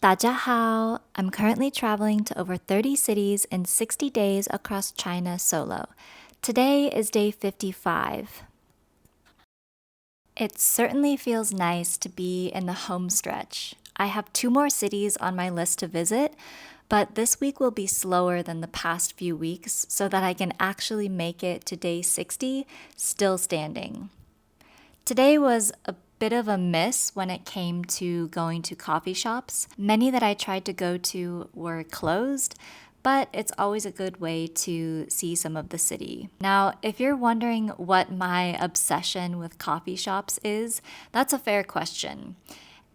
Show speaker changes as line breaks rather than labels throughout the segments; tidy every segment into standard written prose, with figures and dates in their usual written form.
大家好. I'm currently traveling to over 30 cities in 60 days across China solo. Today is day 55. It certainly feels nice to be in the home stretch. I have 2 more cities on my list to visit, but this week will be slower than the past few weeks so that I can actually make it to day 60 still standing. Today was a bit of a miss when it came to going to coffee shops. Many that I tried to go to were closed, but it's always a good way to see some of the city. Now, if you're wondering what my obsession with coffee shops is, that's a fair question.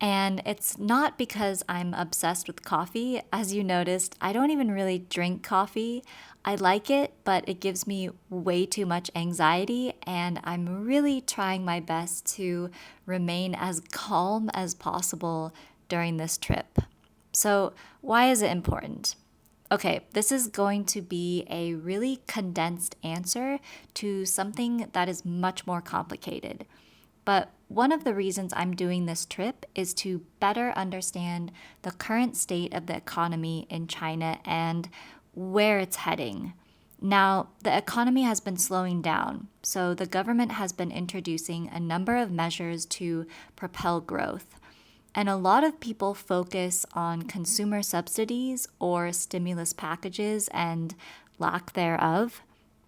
And it's not because I'm obsessed with coffee. As you noticed, I don't even really drink coffee. I like it, but it gives me way too much anxiety, and I'm really trying my best to remain as calm as possible during this trip. So, why is it important? Okay, this is going to be a really condensed answer to something that is much more complicated. But one of the reasons I'm doing this trip is to better understand the current state of the economy in China and where it's heading. Now, the economy has been slowing down, so the government has been introducing a number of measures to propel growth. And a lot of people focus on consumer subsidies or stimulus packages and lack thereof.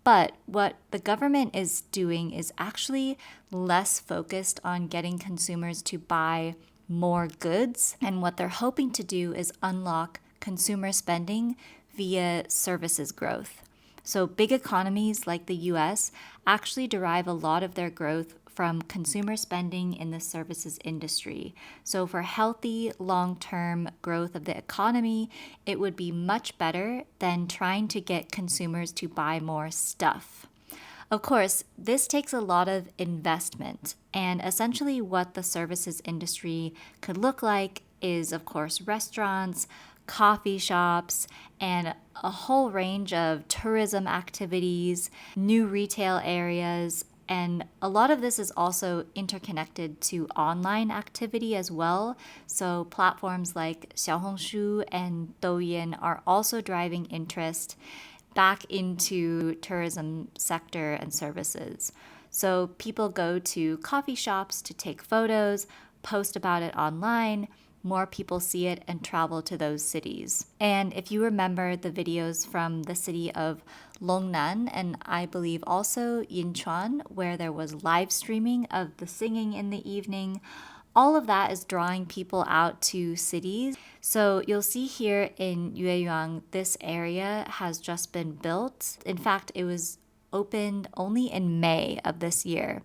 But what the government is doing is actually less focused on getting consumers to buy more goods. And what they're hoping to do is unlock consumer spending via services growth. So big economies like the US actually derive a lot of their growth from consumer spending in the services industry. So for healthy long-term growth of the economy, it would be much better than trying to get consumers to buy more stuff. Of course, this takes a lot of investment, and essentially what the services industry could look like is, of course, restaurants, coffee shops, and a whole range of tourism activities, new retail areas, and a lot of this is also interconnected to online activity as well. So platforms like Xiaohongshu and Douyin are also driving interest back into tourism sector and services. So people go to coffee shops to take photos, post about it online. More people see it and travel to those cities. And if you remember the videos from the city of Longnan and I believe also Yinchuan, where there was live streaming of the singing in the evening, all of that is drawing people out to cities. So you'll see here in Yueyang, this area has just been built. In fact, it was opened only in May of this year.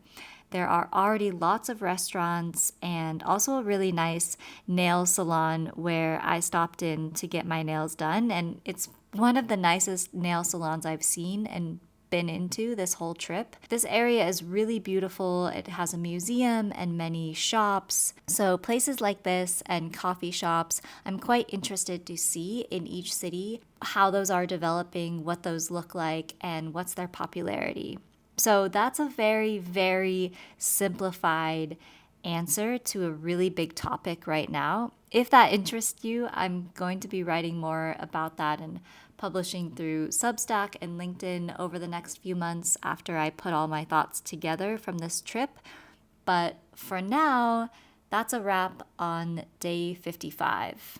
There are already lots of restaurants and also a really nice nail salon where I stopped in to get my nails done. And it's one of the nicest nail salons I've seen and been into this whole trip. This area is really beautiful. It has a museum and many shops. So places like this and coffee shops, I'm quite interested to see in each city how those are developing, what those look like, and what's their popularity. So that's a very, very simplified answer to a really big topic right now. If that interests you, I'm going to be writing more about that and publishing through Substack and LinkedIn over the next few months after I put all my thoughts together from this trip. But for now, that's a wrap on day 55.